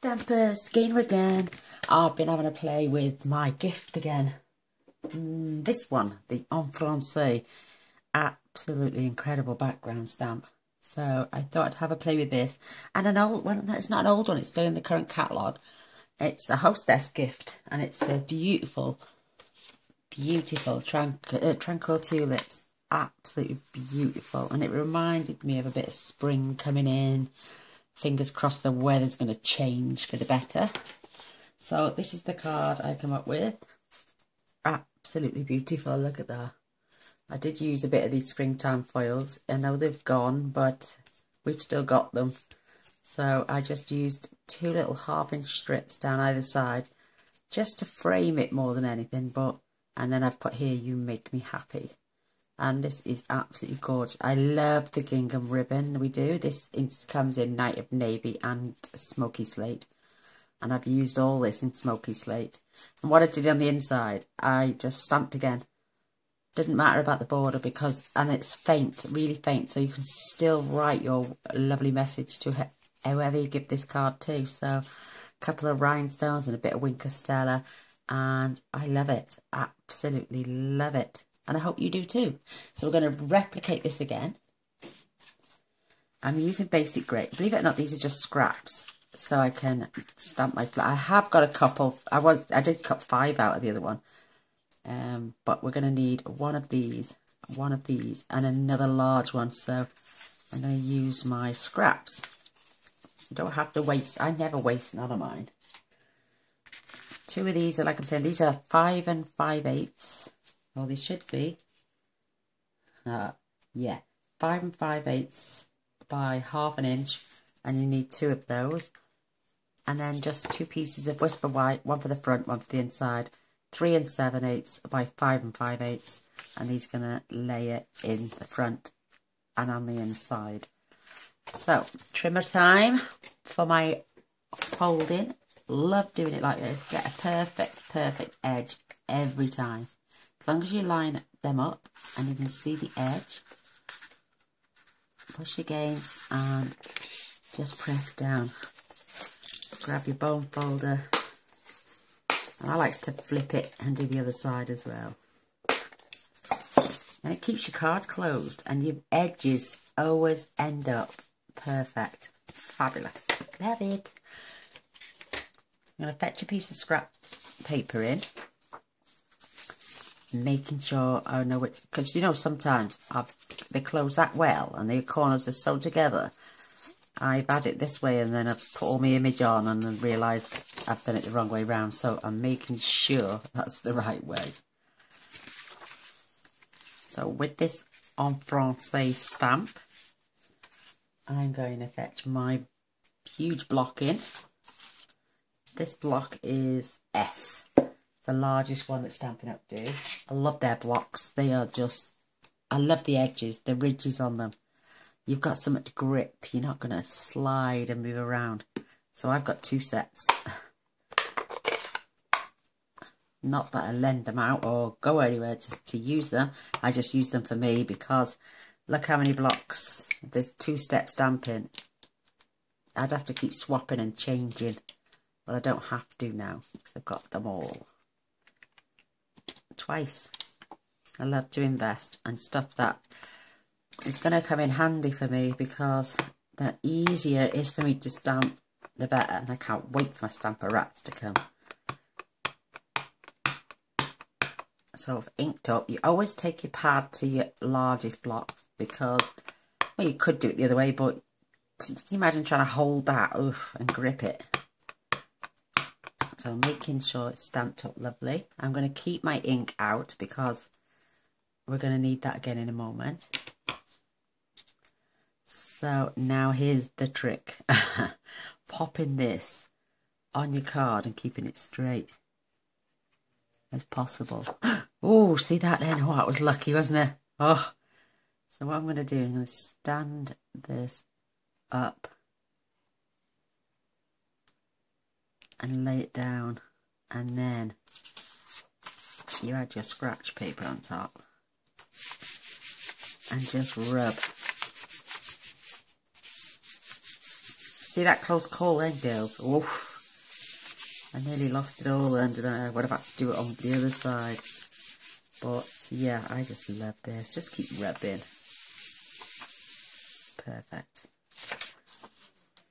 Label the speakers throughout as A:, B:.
A: Stampers, Gainer again. I've been having a play with my gift again. This one, the En Francais. Absolutely incredible background stamp. So I thought I'd have a play with this. And an old one, it's not an old one, it's still in the current catalogue. It's a hostess gift. And it's a beautiful, beautiful Tranquil Tulips. Absolutely beautiful. And it reminded me of a bit of spring coming in. Fingers crossed the weather's going to change for the better. So this is the card I come up with. Absolutely beautiful. Look at that. I did use a bit of these springtime foils. I know they've gone, but we've still got them. So I just used 2 little 1/2-inch strips down either side just to frame it more than anything. And then I've put here, "You make me happy." And this is absolutely gorgeous. I love the gingham ribbon we do. This comes in Night of Navy and Smoky Slate. And I've used all this in Smoky Slate. And what I did on the inside, I just stamped again. Didn't matter about the border and it's faint, really faint. So you can still write your lovely message to whoever you give this card to. So a couple of rhinestones and a bit of Winker Stella. And I love it. Absolutely love it. And I hope you do too. So we're going to replicate this again. I'm using basic grey. Believe it or not, these are just scraps. So I can stamp my... I have got a couple. I did cut 5 out of the other one. But we're going to need one of these, and another large one. So I'm going to use my scraps. You don't have to waste. I never waste none of mine. 2 of these are, like I'm saying, these are 5 5/8. Well, they should be. Yeah, 5 5/8 by 1/2 inch, and you need 2 of those. And then just 2 pieces of Whisper White, one for the front, one for the inside. 3 7/8 by 5 5/8, and he's gonna lay it in the front and on the inside. So trimmer time for my folding. Love doing it like this. Get a perfect edge every time. As long as you line them up and you can see the edge, push against and just press down. Grab your bone folder, and I like to flip it and do the other side as well. And it keeps your card closed and your edges always end up perfect. Fabulous. Love it. I'm going to fetch a piece of scrap paper in. Making sure I know which, because you know sometimes they close that well and the corners are sewed together. I've had it this way and then I've put all my image on and then realised I've done it the wrong way round. So I'm making sure that's the right way. So with this En Francais stamp, I'm going to fetch my huge block in. This block is S. The largest one that Stampin' Up do. I love their blocks. They are just, I love the edges, the ridges on them. You've got something to grip. You're not going to slide and move around. So I've got 2 sets. Not that I lend them out or go anywhere to use them. I just use them for me because look how many blocks. There's 2-step stamping. I'd have to keep swapping and changing. But I don't have to now because I've got them all. Twice. I love to invest and stuff that is going to come in handy for me because the easier it is for me to stamp, the better. And I can't wait for my Stamper Rats to come. So I've inked up. You always take your pad to your largest blocks because, well, you could do it the other way, but can you imagine trying to hold that and grip it? So making sure it's stamped up lovely. I'm going to keep my ink out because we're going to need that again in a moment. So now here's the trick. Popping this on your card and keeping it straight as possible. Oh, see that then? Oh, that was lucky, wasn't it? Oh. So what I'm going to do, I'm going to stand this up and lay it down, and then you add your scratch paper on top and just rub. See that close call then, girls? Oof. I nearly lost it all then, didn't I? I would have had to do it on the other side. But yeah, I just love this. Just keep rubbing. Perfect.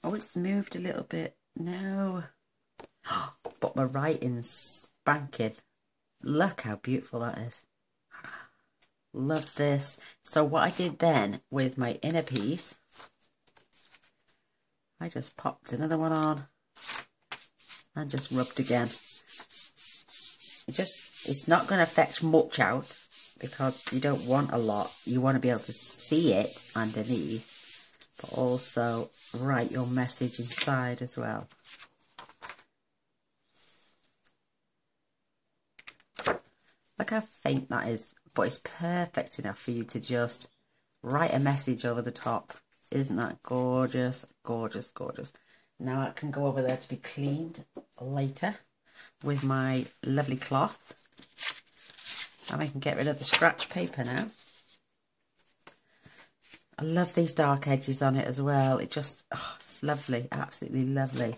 A: Oh, it's moved a little bit. No. But my writing's spanking. Look how beautiful that is. Love this. So what I did then with my inner piece, I just popped another one on and just rubbed again. It's not going to fetch much out because you don't want a lot. You want to be able to see it underneath, but also write your message inside as well. Look how faint that is, but it's perfect enough for you to just write a message over the top. Isn't that gorgeous? Gorgeous, gorgeous. Now I can go over there to be cleaned later with my lovely cloth. And I can get rid of the scratch paper now. I love these dark edges on it as well. It just, oh, it's lovely, absolutely lovely.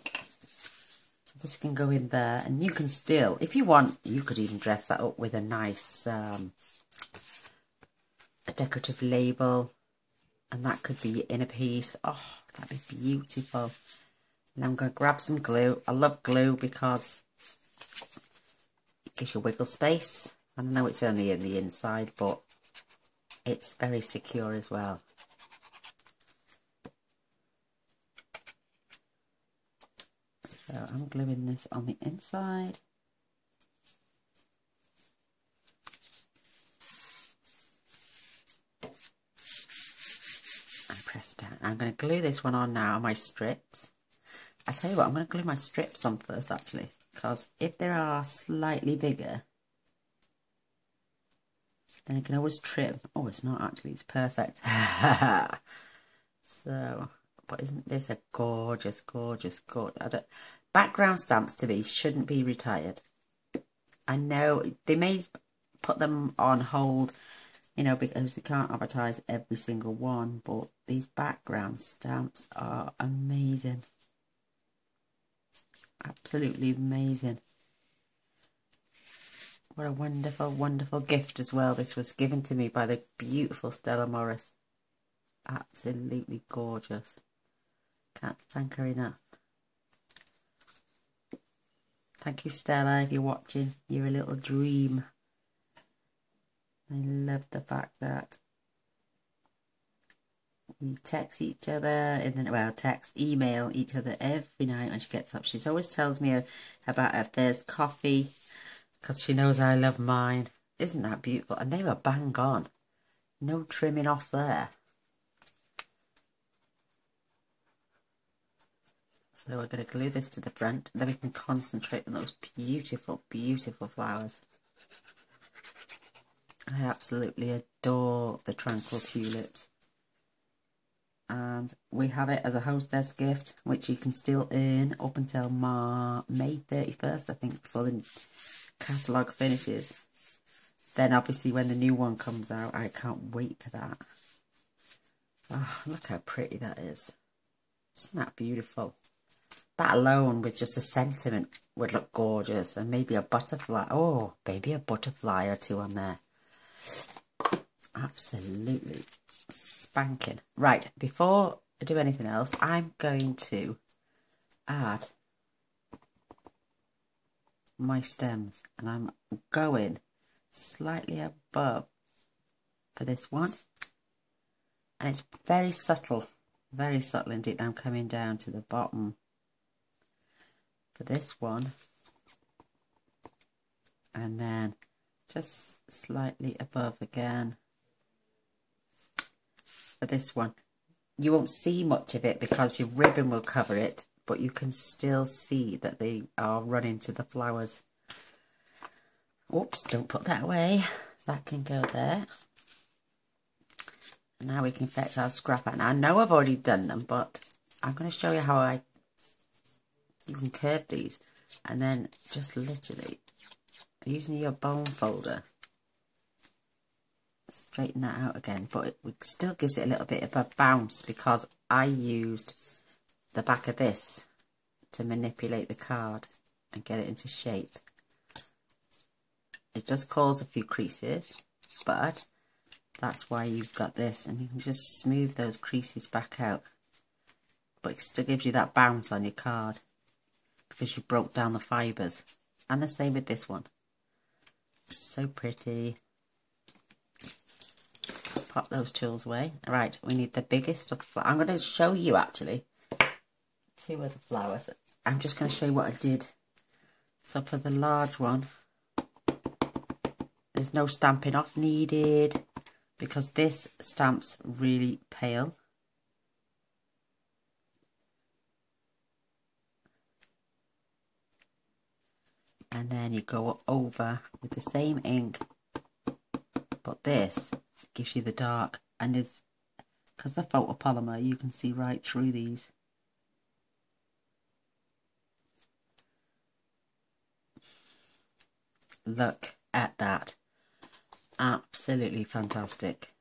A: So this can go in there, and you can still, if you want, you could even dress that up with a nice a decorative label, and that could be your inner piece. Oh, that'd be beautiful. Now I'm going to grab some glue. I love glue because it gives you wiggle space. I know it's only in the inside, but it's very secure as well. So I'm gluing this on the inside. And press down. I'm going to glue this one on now on my strips. I tell you what, I'm going to glue my strips on first actually, because if they are slightly bigger, then you can always trim. Oh, it's not actually, it's perfect. So, but isn't this a gorgeous, gorgeous, gorgeous? Background stamps to me shouldn't be retired. I know they may put them on hold, you know, because they can't advertise every single one, but these background stamps are amazing. Absolutely amazing. What a wonderful, wonderful gift as well. This was given to me by the beautiful Stella Morris. Absolutely gorgeous. Can't thank her enough. Thank you, Stella, if you're watching. You're a little dream. I love the fact that we text each other, and then, well, email each other every night when she gets up. She always tells me about her first coffee, because she knows I love mine. Isn't that beautiful? And they were bang on. No trimming off there. So we're going to glue this to the front. Then we can concentrate on those beautiful, beautiful flowers. I absolutely adore the Tranquil Tulips. And we have it as a hostess gift, which you can still earn up until May 31st, I think, before the catalogue finishes. Then obviously when the new one comes out, I can't wait for that. Oh, look how pretty that is. Isn't that beautiful? That alone with just a sentiment would look gorgeous. And maybe a butterfly. Oh, maybe a butterfly or two on there. Absolutely spanking. Right, before I do anything else, I'm going to add my stems. And I'm going slightly above for this one. And it's very subtle indeed. I'm coming down to the bottom for this one, and then just slightly above again for this one. You won't see much of it because your ribbon will cover it, but you can still see that they are running to the flowers. Oops, don't put that away. That can go there. And now we can fetch our scrap out. Now I know I've already done them, but I'm going to show you how you can curve these, and then just literally using your bone folder straighten that out again. But it still gives it a little bit of a bounce because I used the back of this to manipulate the card, and get it into shape. It does cause a few creases, but that's why you've got this, and you can just smooth those creases back out. But it still gives you that bounce on your card because you broke down the fibres. And the same with this one. So pretty. Pop those tools away. Right, we need the biggest of the flowers. I'm going to show you actually 2 of the flowers. I'm just going to show you what I did. So for the large one, there's no stamping off needed because this stamps really pale. And then you go over with the same ink, but this gives you the dark, and it's because the photopolymer, you can see right through these. Look at that. Absolutely fantastic.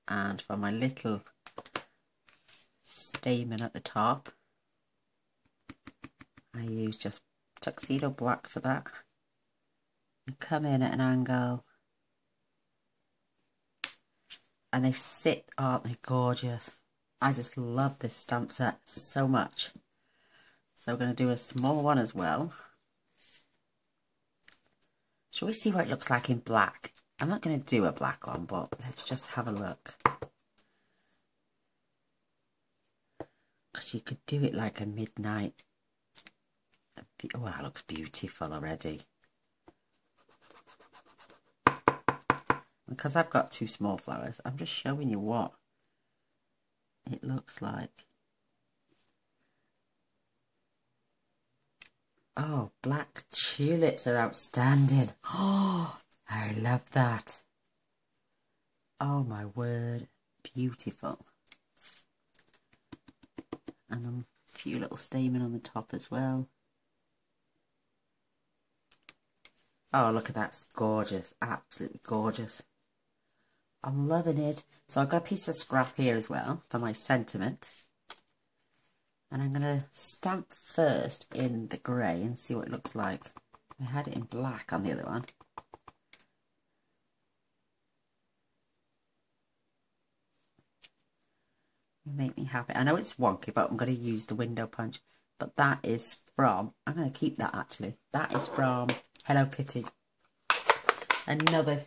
A: And for my little stamen at the top, I use just tuxedo black for that. You come in at an angle, and they sit, aren't they gorgeous? I just love this stamp set so much. So we're going to do a small one as well. Shall we see what it looks like in black? I'm not going to do a black one, but let's just have a look. Because you could do it like a midnight. Oh, that looks beautiful already. Because I've got 2 small flowers, I'm just showing you what it looks like. Oh, black tulips are outstanding. Oh, I love that. Oh my word, beautiful. And a few little stamen on the top as well. Oh, look at that, it's gorgeous, absolutely gorgeous. I'm loving it. So I've got a piece of scrap here as well for my sentiment. And I'm going to stamp first in the grey and see what it looks like. I had it in black on the other one. You make me happy. I know it's wonky, but I'm going to use the window punch. But that is from, I'm going to keep that actually. That is from Hello Kitty. Another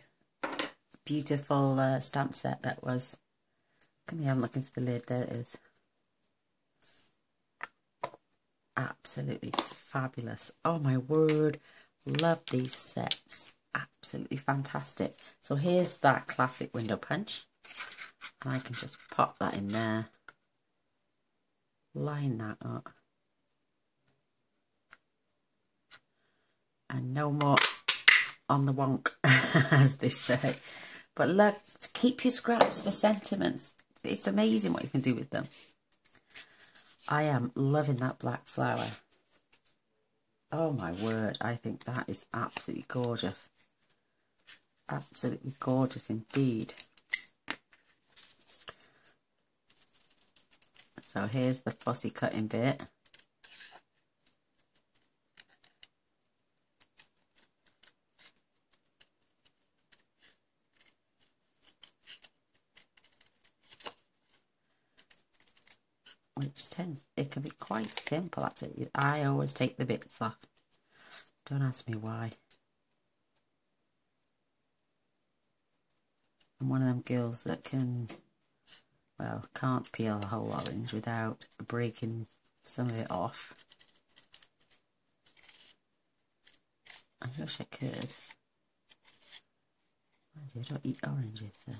A: beautiful stamp set that was, come here, I'm looking for the lid, there it is. Absolutely fabulous. Oh my word, love these sets, absolutely fantastic. So here's that classic window punch, and I can just pop that in there, line that up, and no more on the wonk, as they say. But look, to keep your scraps for sentiments. It's amazing what you can do with them. I am loving that black flower. Oh my word, I think that is absolutely gorgeous. Absolutely gorgeous indeed. So here's the fussy cutting bit. Which tends, it can be quite simple actually. I always take the bits off. Don't ask me why. I'm one of them girls that can, well, can't peel a whole orange without breaking some of it off. I wish I could. I don't eat oranges, so.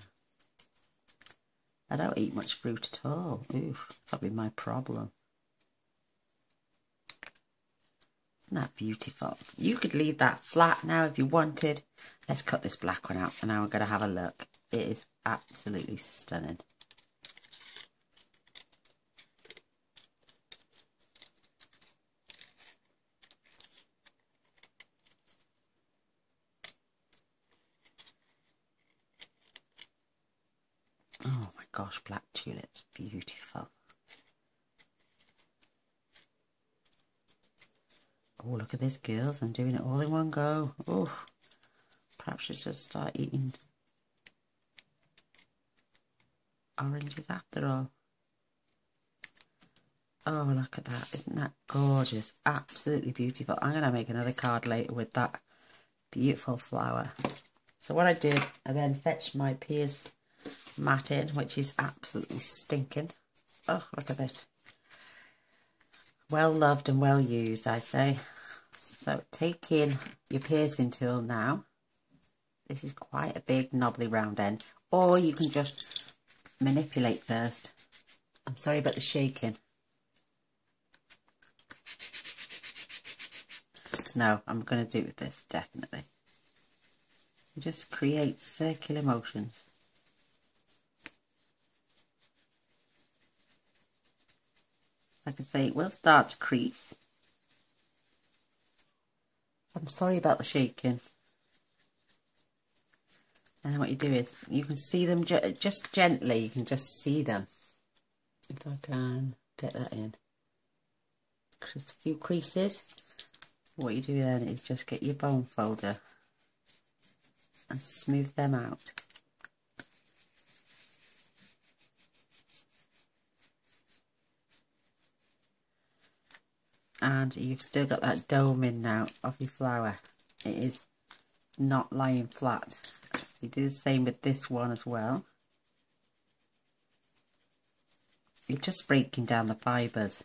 A: I don't eat much fruit at all. Oof, probably my problem. Isn't that beautiful? You could leave that flat now if you wanted. Let's cut this black one out, and now we're going to have a look. It is absolutely stunning. Oh my gosh, black tulips, beautiful. Oh, look at this, girls. I'm doing it all in one go. Oh, perhaps I should start eating oranges after all. Oh, look at that. Isn't that gorgeous? Absolutely beautiful. I'm going to make another card later with that beautiful flower. So what I did, I then fetched my Pierce mat in, which is absolutely stinking. Oh, look at it. Well loved and well used, I say. So take in your piercing tool now. This is quite a big knobbly round end. Or you can just manipulate first. I'm sorry about the shaking. No, I'm going to do it with this, definitely. You just create circular motions. Like I say, it will start to crease. I'm sorry about the shaking. And then what you do is, you can see them just gently, you can just see them. If I can get that in. Just a few creases. What you do then is just get your bone folder and smooth them out. And you've still got that dome in now of your flower. It is not lying flat. So you do the same with this one as well. You're just breaking down the fibres,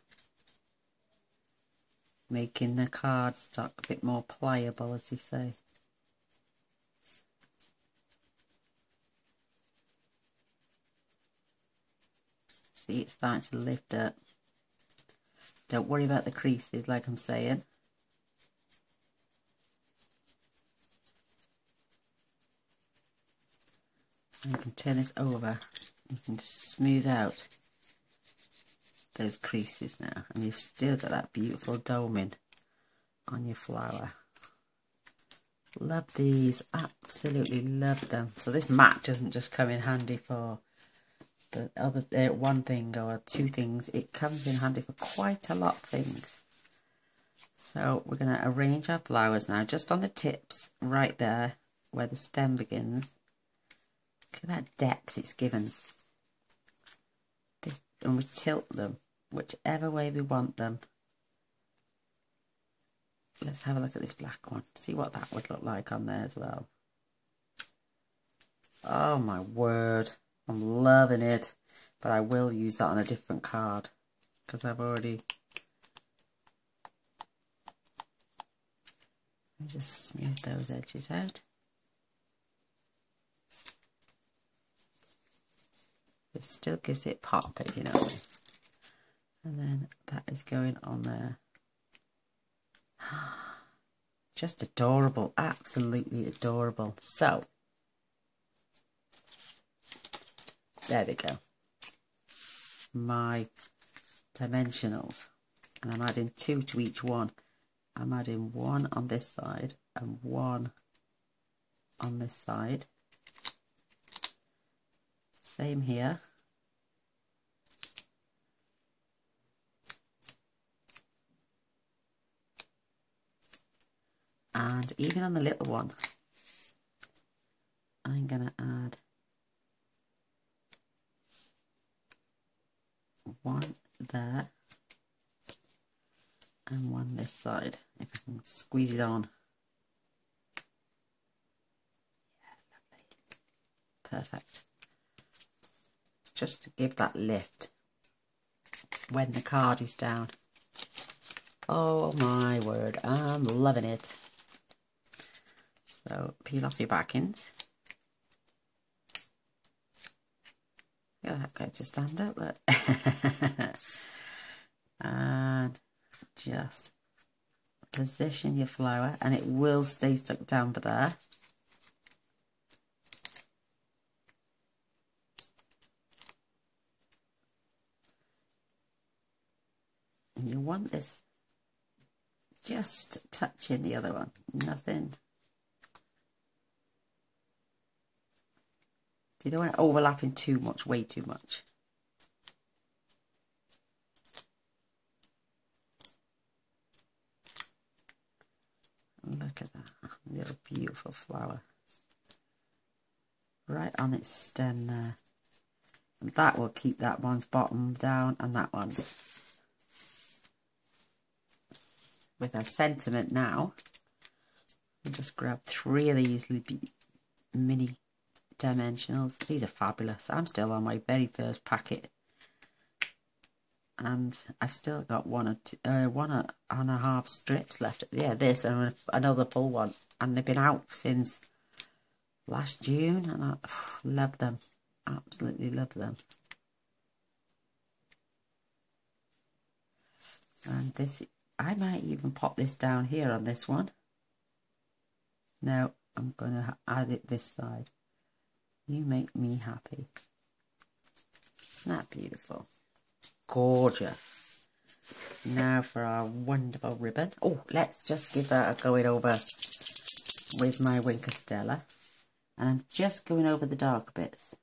A: making the cardstock a bit more pliable, as you say. See, it's starting to lift up. Don't worry about the creases, like I'm saying. And you can turn this over. You can smooth out those creases now. And you've still got that beautiful doming on your flower. Love these. Absolutely love them. So this mat doesn't just come in handy for the other one thing or two things. It comes in handy for quite a lot of things. So we're going to arrange our flowers now just on the tips right there where the stem begins. Look at that depth it's given. This, and we tilt them whichever way we want them. Let's have a look at this black one. See what that would look like on there as well. Oh my word. I'm loving it. But I will use that on a different card. Because I've already... Let me just smooth those edges out. It still gives it pop, if you know what I mean. And then that is going on there. Just adorable, absolutely adorable. So, there they go. My dimensionals. And I'm adding 2 to each one. I'm adding 1 on this side and 1 on this side. Same here. And even on the little one, I'm going to add 1 there and 1 this side, if I can squeeze it on. Yeah, lovely. Perfect. Just to give that lift when the card is down. Oh my word, I'm loving it. So peel off your backings. Yeah, that going to stand up, look. And just position your flower, and it will stay stuck down for there. And you want this just touching the other one, nothing. You don't want it overlapping too much, way too much. Look at that little beautiful flower. Right on its stem there. And that will keep that one's bottom down and that one. With our sentiment now, I'll just grab 3 of these mini dimensionals. These are fabulous. I'm still on my very first packet. And I've still got 1.5 strips left. Yeah, this and another full one. And they've been out since last June. And I love them. Absolutely love them. And this, I might even pop this down here on this one. No, I'm going to add it this side. You make me happy. Isn't that beautiful? Gorgeous. Now for our wonderful ribbon. Oh, let's just give that a going over with my Wink of Stella. And I'm just going over the dark bits.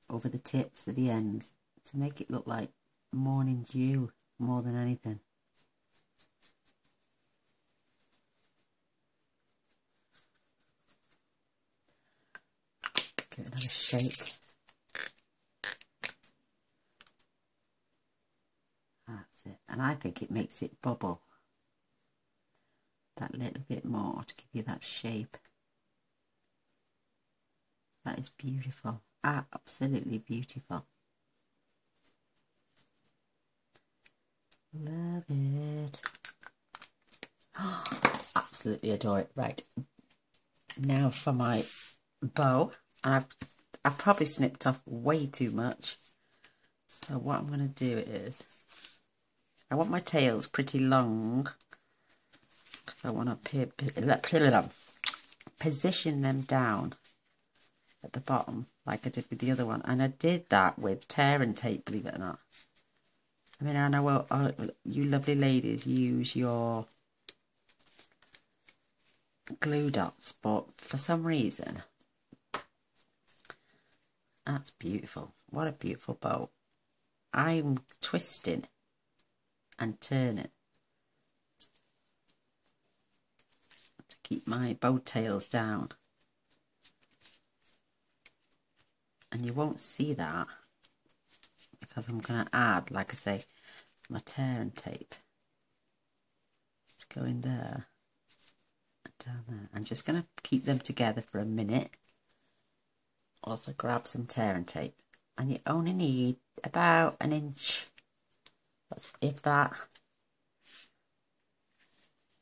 A: Over the tips of the ends to make it look like morning dew more than anything. Give it another shake. That's it. And I think it makes it bubble that little bit more to give you that shape. That is beautiful. Absolutely beautiful. Love it. Oh, absolutely adore it. Right. Now for my bow. And I've probably snipped off way too much. So what I'm going to do is, I want my tails pretty long. Because I want to position them down at the bottom like I did with the other one. And I did that with tear and tape, believe it or not. I mean, I know you lovely ladies use your glue dots, but for some reason, that's beautiful. What a beautiful bow. I'm twisting and turning to keep my bow tails down. And you won't see that because I'm going to add, like I say, my tear and tape. Just go in there, down there. I'm just going to keep them together for a minute. Also grab some tear and tape. And you only need about 1 inch, if that.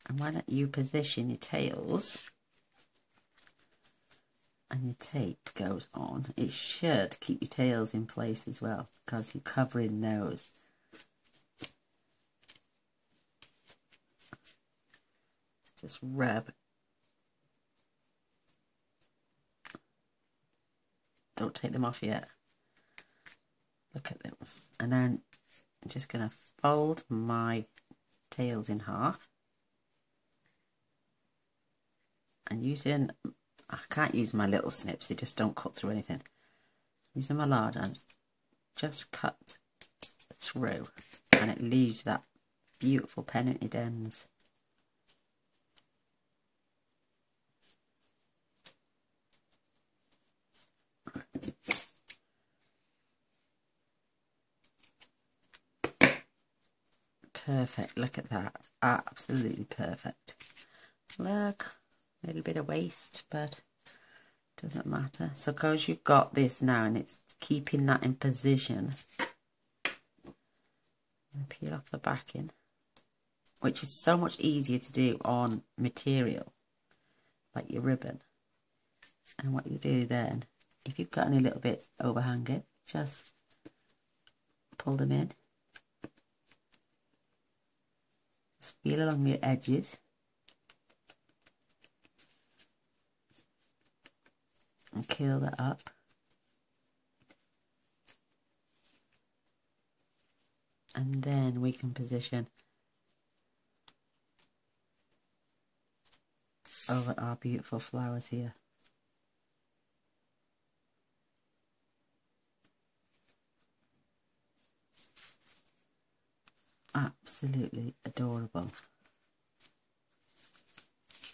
A: And when you position your tails and your tape goes on, it should keep your tails in place as well, because you're covering those. Just rub. Don't take them off yet. Look at them. And then I'm just going to fold my tails in half. And using, I can't use my little snips, they just don't cut through anything. Using my large ones, just cut through, and it leaves that beautiful pendented ends. Perfect, look at that, absolutely perfect. Look, a little bit of waste, but doesn't matter. So because you've got this now and it's keeping that in position, peel off the backing, which is so much easier to do on material like your ribbon. And what you do then, if you've got any little bits overhanging, just pull them in. Just feel along your edges. And curl that up. And then we can position over our beautiful flowers here. Absolutely adorable.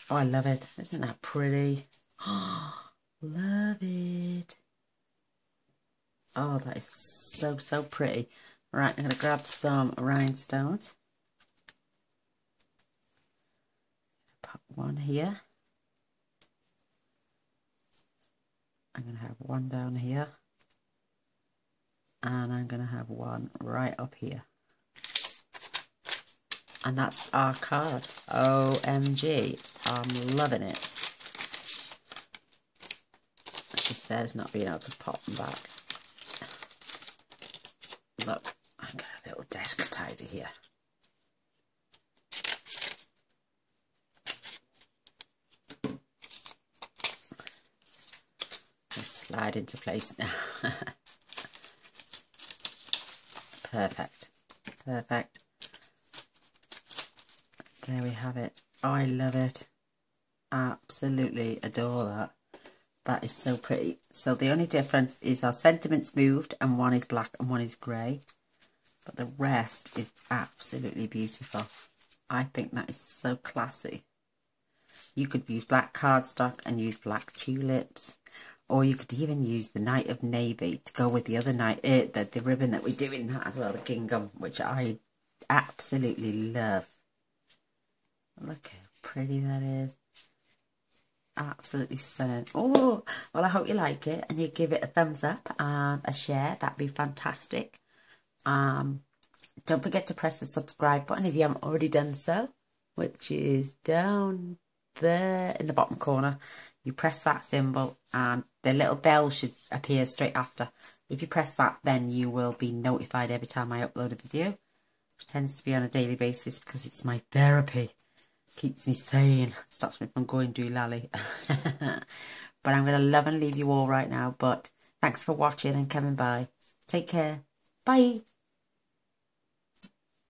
A: Oh, I love it. Isn't that pretty? Oh, love it. Oh, that is so, so pretty. Right, I'm going to grab some rhinestones. Put one here. I'm going to have one down here. And I'm going to have one right up here. And that's our card. OMG. I'm loving it. She says not being able to pop them back. Look, I've got a little desk tidy here. Just slide into place now. Perfect. Perfect. There we have it. Oh, I love it. Absolutely adore that. That is so pretty. So the only difference is our sentiments moved and one is black and one is grey. But the rest is absolutely beautiful. I think that is so classy. You could use black cardstock and use black tulips. Or you could even use the Night of Navy to go with the other night, the ribbon that we do in that as well, the gingham, which I absolutely love. Look how pretty that is. Absolutely stunning. Oh, well, I hope you like it and you give it a thumbs up and a share. That'd be fantastic. Don't forget to press the subscribe button if you haven't already done so, which is down there in the bottom corner. You press that symbol and the little bell should appear straight after. If you press that, then you will be notified every time I upload a video, which tends to be on a daily basis because it's my therapy. Keeps me sane, stops me from going doolally. But I'm going to love and leave you all right now. But thanks for watching and coming by. Take care. Bye.